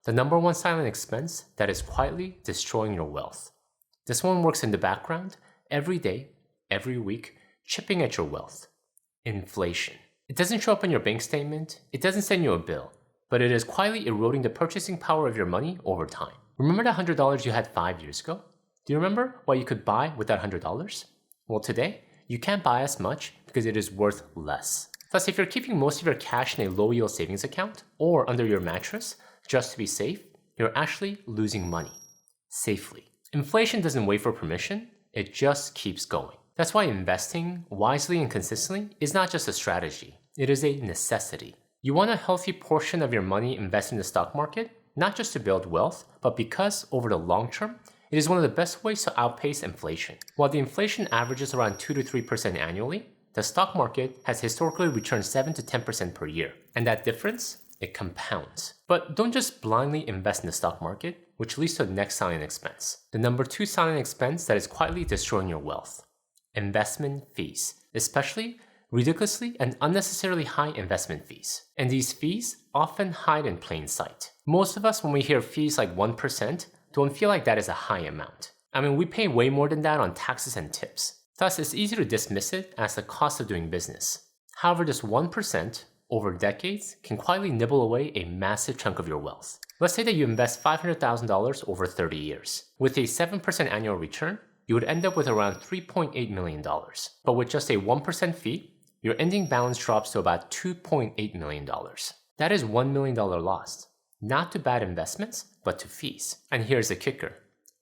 The number one silent expense that is quietly destroying your wealth. This one works in the background, every day, every week, chipping at your wealth. Inflation. It doesn't show up in your bank statement, it doesn't send you a bill, but it is quietly eroding the purchasing power of your money over time. Remember that $100 you had 5 years ago? Do you remember what you could buy with that $100? Well, today, you can't buy as much because it is worth less. Thus, if you're keeping most of your cash in a low-yield savings account or under your mattress just to be safe, you're actually losing money. Safely. Inflation doesn't wait for permission, it just keeps going. That's why investing wisely and consistently is not just a strategy, it is a necessity. You want a healthy portion of your money invested in the stock market, not just to build wealth, but because over the long term, it is one of the best ways to outpace inflation. While the inflation averages around 2 to 3% annually, the stock market has historically returned 7 to 10% per year. And that difference, it compounds. But don't just blindly invest in the stock market, which leads to the next silent expense. The number two silent expense that is quietly destroying your wealth. Investment fees, especially ridiculously and unnecessarily high investment fees. And these fees often hide in plain sight. Most of us, when we hear fees like 1%, don't feel like that is a high amount. I mean, we pay way more than that on taxes and tips. Thus, it's easy to dismiss it as the cost of doing business. However, this 1% over decades can quietly nibble away a massive chunk of your wealth. Let's say that you invest $500,000 over 30 years. With a 7% annual return, you would end up with around $3.8 million. But with just a 1% fee, your ending balance drops to about $2.8 million. That is $1 million lost. Not to bad investments, but to fees. And here's the kicker.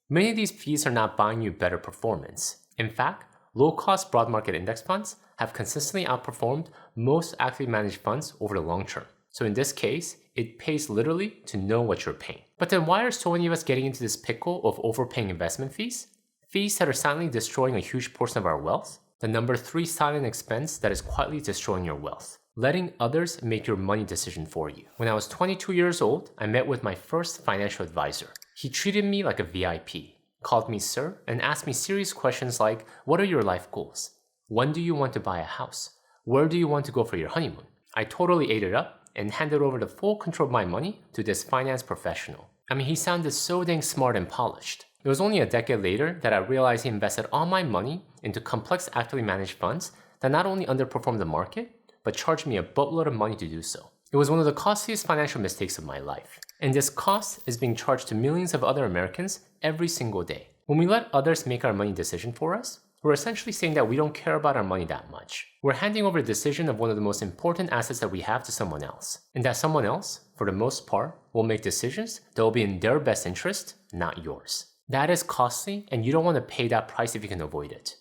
Many of these fees are not buying you better performance. In fact, low-cost broad market index funds have consistently outperformed most actively managed funds over the long term. So in this case, it pays literally to know what you're paying. But then why are so many of us getting into this pickle of overpaying investment fees? Fees that are silently destroying a huge portion of our wealth? The number three silent expense that is quietly destroying your wealth. Letting others make your money decision for you. When I was 22 years old, I met with my first financial advisor. He treated me like a VIP, called me sir, and asked me serious questions like, what are your life goals? When do you want to buy a house? Where do you want to go for your honeymoon? I totally ate it up and handed over the full control of my money to this finance professional. I mean, he sounded so dang smart and polished. It was only a decade later that I realized he invested all my money into complex actively managed funds that not only underperformed the market, but charged me a boatload of money to do so. It was one of the costliest financial mistakes of my life. And this cost is being charged to millions of other Americans every single day. When we let others make our money decision for us, we're essentially saying that we don't care about our money that much. We're handing over the decision of one of the most important assets that we have to someone else. And that someone else, for the most part, will make decisions that will be in their best interest, not yours. That is costly, and you don't want to pay that price if you can avoid it.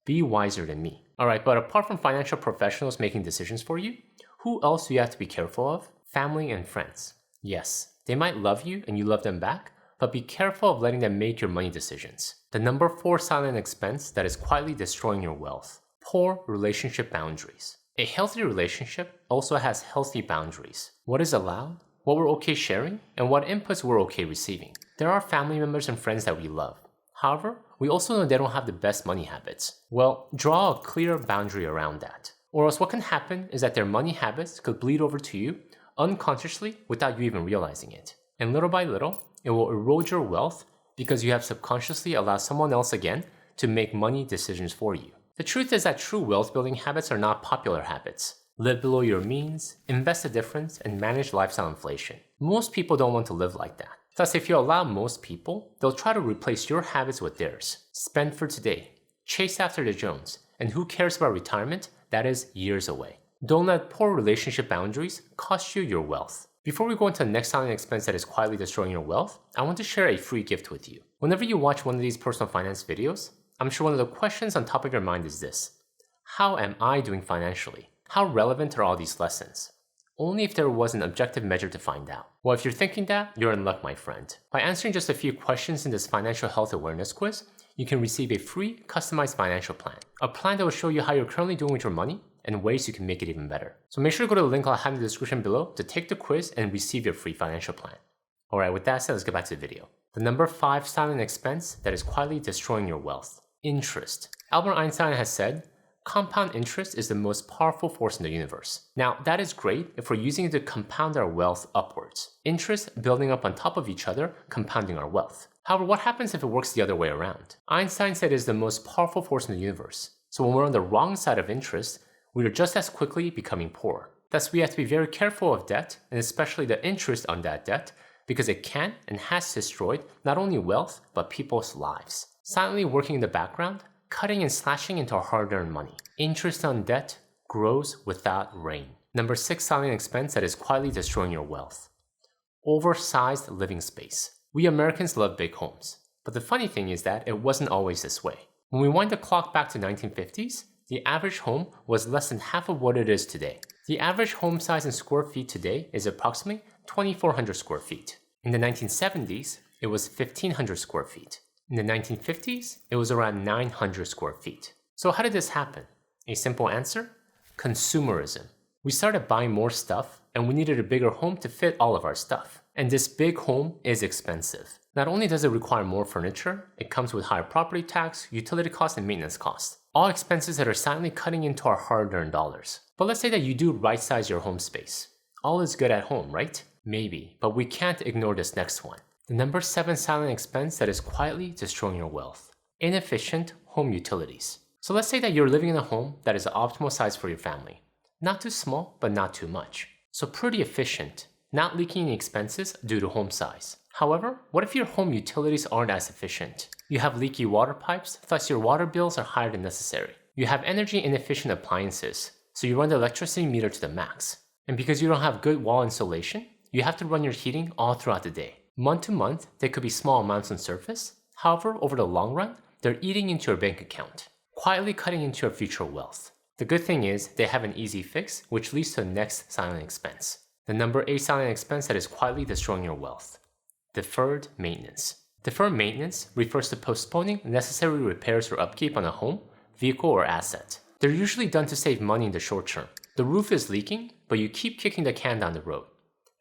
Be wiser than me. Alright, but apart from financial professionals making decisions for you, who else do you have to be careful of? Family and friends. Yes, they might love you and you love them back, but be careful of letting them make your money decisions. The number four silent expense that is quietly destroying your wealth. Poor relationship boundaries. A healthy relationship also has healthy boundaries. What is allowed, what we're okay sharing, and what inputs we're okay receiving. There are family members and friends that we love. However, we also know they don't have the best money habits. Well, draw a clear boundary around that. Or else what can happen is that their money habits could bleed over to you unconsciously without you even realizing it. And little by little, it will erode your wealth because you have subconsciously allowed someone else again to make money decisions for you. The truth is that true wealth building habits are not popular habits. Live below your means, invest the difference, and manage lifestyle inflation. Most people don't want to live like that. Thus, if you allow most people, they'll try to replace your habits with theirs. Spend for today, chase after the Jones, and who cares about retirement? That is years away. Don't let poor relationship boundaries cost you your wealth. Before we go into the next silent expense that is quietly destroying your wealth, I want to share a free gift with you. Whenever you watch one of these personal finance videos, I'm sure one of the questions on top of your mind is this: how am I doing financially? How relevant are all these lessons? Only if there was an objective measure to find out. Well, if you're thinking that, you're in luck, my friend. By answering just a few questions in this financial health awareness quiz, you can receive a free, customized financial plan. A plan that will show you how you're currently doing with your money and ways you can make it even better. So make sure to go to the link I'll have in the description below to take the quiz and receive your free financial plan. Alright, with that said, let's get back to the video. The number 5 silent expense that is quietly destroying your wealth. Interest. Albert Einstein has said, compound interest is the most powerful force in the universe. Now, that is great if we're using it to compound our wealth upwards. Interest building up on top of each other, compounding our wealth. However, what happens if it works the other way around? Einstein said it is the most powerful force in the universe. So when we're on the wrong side of interest, we are just as quickly becoming poor. Thus, we have to be very careful of debt, and especially the interest on that debt, because it can and has destroyed not only wealth, but people's lives. Silently working in the background, cutting and slashing into our hard-earned money. Interest on debt grows without rain. Number 6 silent expense that is quietly destroying your wealth. Oversized living space. We Americans love big homes, but the funny thing is that it wasn't always this way. When we wind the clock back to 1950s, the average home was less than half of what it is today. The average home size in square feet today is approximately 2,400 square feet. In the 1970s, it was 1,500 square feet. In the 1950s, it was around 900 square feet. So how did this happen? A simple answer: consumerism. We started buying more stuff, and we needed a bigger home to fit all of our stuff. And this big home is expensive. Not only does it require more furniture, it comes with higher property tax, utility costs, and maintenance costs. All expenses that are silently cutting into our hard-earned dollars. But let's say that you do right-size your home space. All is good at home, right? Maybe, but we can't ignore this next one. The number 7 silent expense that is quietly destroying your wealth. Inefficient home utilities. So let's say that you're living in a home that is the optimal size for your family. Not too small, but not too much. So pretty efficient, not leaking any expenses due to home size. However, what if your home utilities aren't as efficient? You have leaky water pipes, thus your water bills are higher than necessary. You have energy inefficient appliances, so you run the electricity meter to the max. And because you don't have good wall insulation, you have to run your heating all throughout the day. Month to month, they could be small amounts on surface. However, over the long run, they're eating into your bank account, quietly cutting into your future wealth. The good thing is they have an easy fix, which leads to the next silent expense. The number 8 silent expense that is quietly destroying your wealth. Deferred maintenance. Deferred maintenance refers to postponing necessary repairs or upkeep on a home, vehicle, or asset. They're usually done to save money in the short term. The roof is leaking, but you keep kicking the can down the road.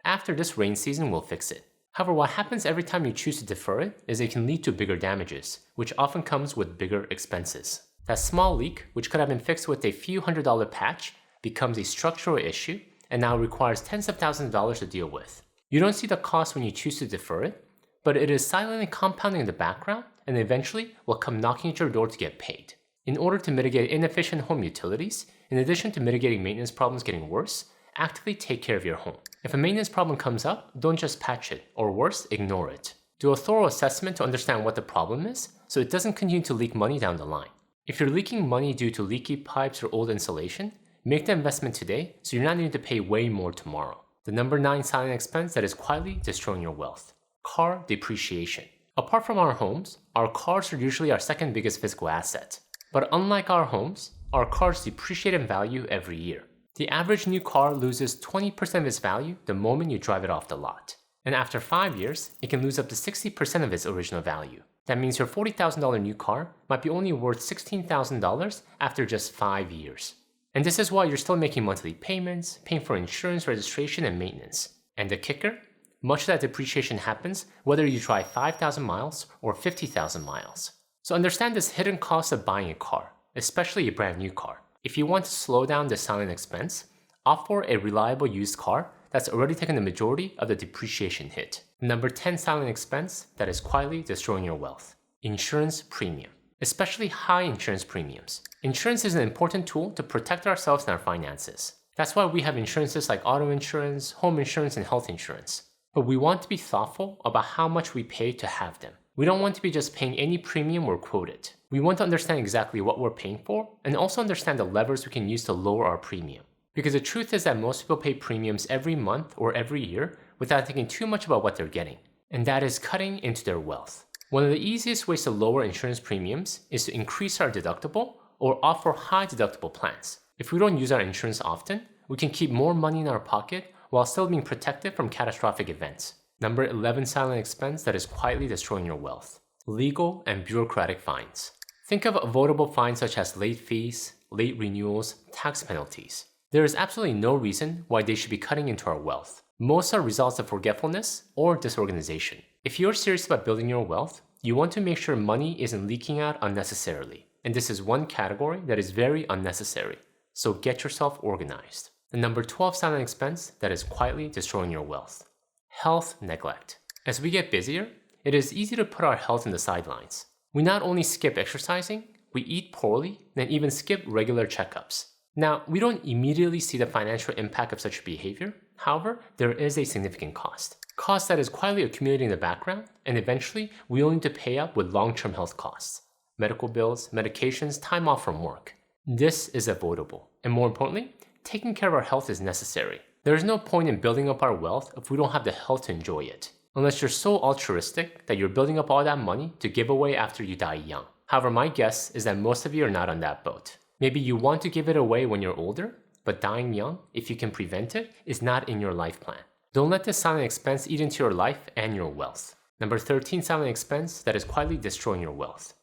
After this rain season, we'll fix it. However, what happens every time you choose to defer it is it can lead to bigger damages, which often comes with bigger expenses. That small leak, which could have been fixed with a few $100 patch, becomes a structural issue and now requires tens of thousands of dollars to deal with. You don't see the cost when you choose to defer it, but it is silently compounding in the background and eventually will come knocking at your door to get paid. In order to mitigate inefficient home utilities, in addition to mitigating maintenance problems getting worse, actively take care of your home. If a maintenance problem comes up, don't just patch it, or worse, ignore it. Do a thorough assessment to understand what the problem is, so it doesn't continue to leak money down the line. If you're leaking money due to leaky pipes or old insulation, make the investment today so you're not needing to pay way more tomorrow. The number 9 silent expense that is quietly destroying your wealth. Car depreciation. Apart from our homes, our cars are usually our second biggest physical asset. But unlike our homes, our cars depreciate in value every year. The average new car loses 20% of its value the moment you drive it off the lot. And after 5 years, it can lose up to 60% of its original value. That means your $40,000 new car might be only worth $16,000 after just 5 years. And this is why you're still making monthly payments, paying for insurance, registration, and maintenance. And the kicker? Much of that depreciation happens whether you drive 5,000 miles or 50,000 miles. So understand this hidden cost of buying a car, especially a brand new car. If you want to slow down the silent expense, opt for a reliable used car that's already taken the majority of the depreciation hit. Number 10 silent expense that is quietly destroying your wealth. Insurance premium, especially high insurance premiums. Insurance is an important tool to protect ourselves and our finances. That's why we have insurances like auto insurance, home insurance, and health insurance. But we want to be thoughtful about how much we pay to have them. We don't want to be just paying any premium we're quoted. We want to understand exactly what we're paying for and also understand the levers we can use to lower our premium. Because the truth is that most people pay premiums every month or every year without thinking too much about what they're getting. And that is cutting into their wealth. One of the easiest ways to lower insurance premiums is to increase our deductible or offer high deductible plans. If we don't use our insurance often, we can keep more money in our pocket while still being protected from catastrophic events. Number 11 silent expense that is quietly destroying your wealth. Legal and bureaucratic fines. Think of avoidable fines such as late fees, late renewals, tax penalties. There is absolutely no reason why they should be cutting into our wealth. Most are results of forgetfulness or disorganization. If you're serious about building your wealth, you want to make sure money isn't leaking out unnecessarily. And this is one category that is very unnecessary. So get yourself organized. The number 12 silent expense that is quietly destroying your wealth. Health neglect. As we get busier, it is easy to put our health in the sidelines. We not only skip exercising, we eat poorly, and even skip regular checkups. Now, we don't immediately see the financial impact of such behavior. However, there is a significant cost. Cost that is quietly accumulating in the background, and eventually we will need to pay up with long-term health costs. Medical bills, medications, time off from work. This is avoidable. And more importantly, taking care of our health is necessary. There is no point in building up our wealth if we don't have the health to enjoy it. Unless you're so altruistic that you're building up all that money to give away after you die young. However, my guess is that most of you are not on that boat. Maybe you want to give it away when you're older, but dying young, if you can prevent it, is not in your life plan. Don't let this silent expense eat into your life and your wealth. Number 13 silent expense that is quietly destroying your wealth.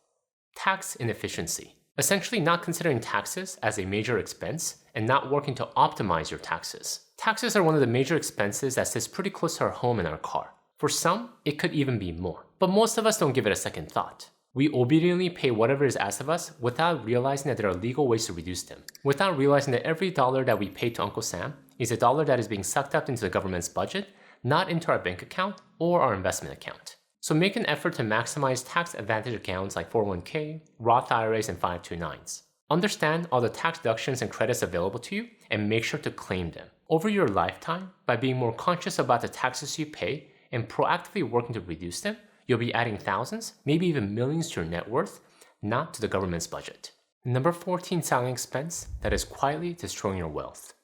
Tax inefficiency. Essentially not considering taxes as a major expense and not working to optimize your taxes. Taxes are one of the major expenses that sits pretty close to our home and our car. For some, it could even be more. But most of us don't give it a second thought. We obediently pay whatever is asked of us without realizing that there are legal ways to reduce them. Without realizing that every dollar that we pay to Uncle Sam is a dollar that is being sucked up into the government's budget, not into our bank account or our investment account. So make an effort to maximize tax advantage accounts like 401k, Roth IRAs, and 529s. Understand all the tax deductions and credits available to you and make sure to claim them. Over your lifetime, by being more conscious about the taxes you pay and proactively working to reduce them, you'll be adding thousands, maybe even millions to your net worth, not to the government's budget. Number 14 silent expense that is quietly destroying your wealth.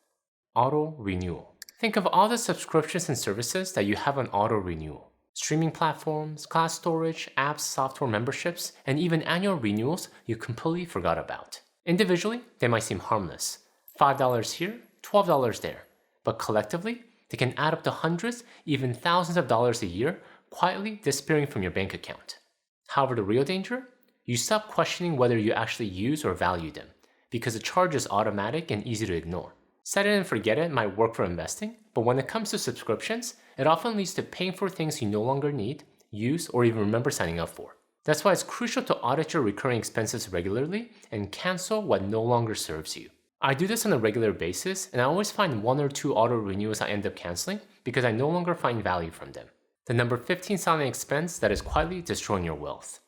Auto-Renewal. Think of all the subscriptions and services that you have on Auto-Renewal. Streaming platforms, cloud storage, apps, software memberships, and even annual renewals you completely forgot about. Individually, they might seem harmless. $5 here, $12 there. But collectively, they can add up to hundreds, even thousands of dollars a year, quietly disappearing from your bank account. However, the real danger? You stop questioning whether you actually use or value them, because the charge is automatic and easy to ignore. Set it and forget it might work for investing, but when it comes to subscriptions, it often leads to paying for things you no longer need, use, or even remember signing up for. That's why it's crucial to audit your recurring expenses regularly and cancel what no longer serves you. I do this on a regular basis, and I always find 1 or 2 auto renewals I end up canceling because I no longer find value from them. The number 15 silent expense that is quietly destroying your wealth.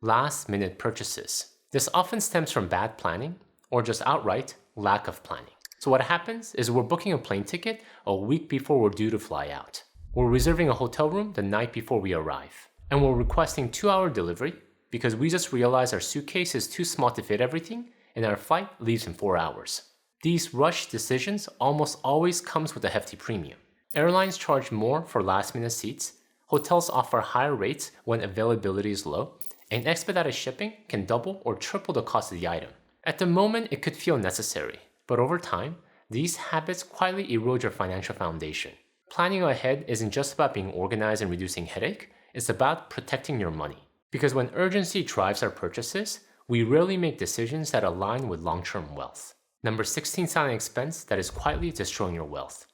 Last-minute purchases. This often stems from bad planning or just outright lack of planning. So what happens is we're booking a plane ticket a week before we're due to fly out. We're reserving a hotel room the night before we arrive. And we're requesting 2-hour delivery because we just realized our suitcase is too small to fit everything and our flight leaves in 4 hours. These rushed decisions almost always comes with a hefty premium. Airlines charge more for last-minute seats, hotels offer higher rates when availability is low, and expedited shipping can double or triple the cost of the item. At the moment, it could feel necessary, but over time, these habits quietly erode your financial foundation. Planning ahead isn't just about being organized and reducing headache, it's about protecting your money. Because when urgency drives our purchases, we rarely make decisions that align with long-term wealth. Number 16 silent expense that is quietly destroying your wealth.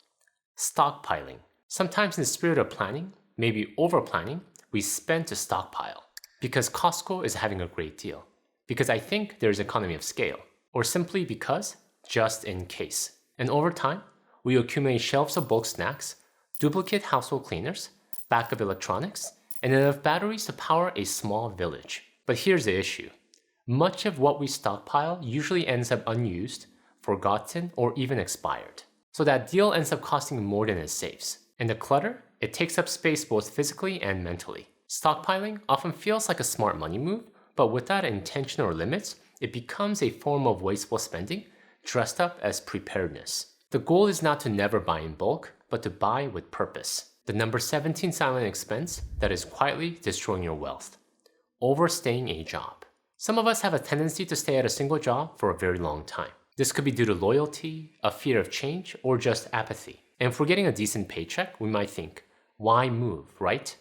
Stockpiling. Sometimes in the spirit of planning, maybe over-planning, we spend to stockpile. Because Costco is having a great deal. Because I think there's economy of scale. Or simply because, just in case. And over time, we accumulate shelves of bulk snacks, duplicate household cleaners, backup electronics, and enough batteries to power a small village. But here's the issue. Much of what we stockpile usually ends up unused, forgotten, or even expired. So that deal ends up costing more than it saves. And the clutter, it takes up space both physically and mentally. Stockpiling often feels like a smart money move, but without intention or limits, it becomes a form of wasteful spending dressed up as preparedness. The goal is not to never buy in bulk, but to buy with purpose. The number 17 silent expense that is quietly destroying your wealth. Overstaying a job. Some of us have a tendency to stay at a single job for a very long time. This could be due to loyalty, a fear of change, or just apathy. And if we're getting a decent paycheck, we might think, why move, right?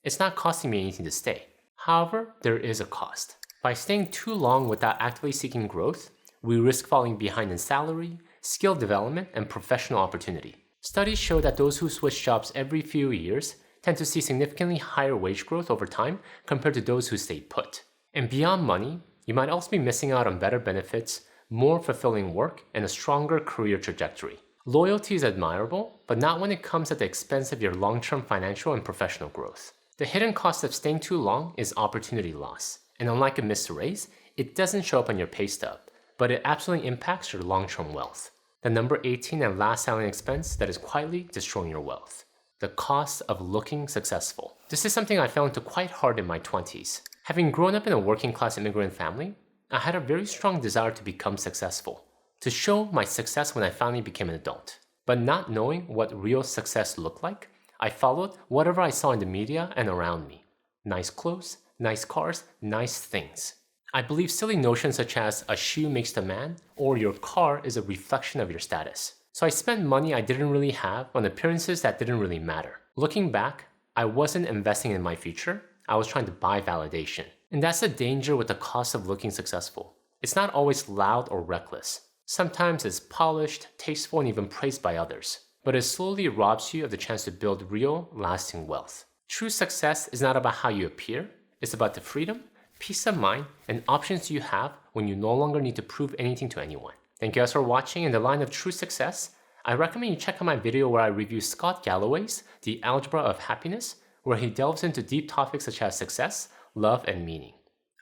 It's not costing me anything to stay. However, there is a cost. By staying too long without actively seeking growth, we risk falling behind in salary, skill development, and professional opportunity. Studies show that those who switch jobs every few years tend to see significantly higher wage growth over time compared to those who stay put. And beyond money, you might also be missing out on better benefits, more fulfilling work, and a stronger career trajectory. Loyalty is admirable, but not when it comes at the expense of your long-term financial and professional growth. The hidden cost of staying too long is opportunity loss, and unlike a missed raise, it doesn't show up on your pay stub, but it absolutely impacts your long-term wealth. The number 18 and last silent expense that is quietly destroying your wealth. The cost of looking successful. This is something I fell into quite hard in my 20s. Having grown up in a working-class immigrant family, I had a very strong desire to become successful, to show my success when I finally became an adult. But not knowing what real success looked like, I followed whatever I saw in the media and around me. Nice clothes, nice cars, nice things. I believe silly notions such as a shoe makes the man or your car is a reflection of your status. So I spent money I didn't really have on appearances that didn't really matter. Looking back, I wasn't investing in my future, I was trying to buy validation. And that's the danger with the cost of looking successful. It's not always loud or reckless. Sometimes it's polished, tasteful, and even praised by others. But it slowly robs you of the chance to build real, lasting wealth. True success is not about how you appear, it's about the freedom, peace of mind, and options you have when you no longer need to prove anything to anyone. Thank you guys for watching. In the line of true success, I recommend you check out my video where I review Scott Galloway's The Algebra of Happiness, where he delves into deep topics such as success, love, and meaning.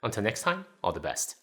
Until next time, all the best.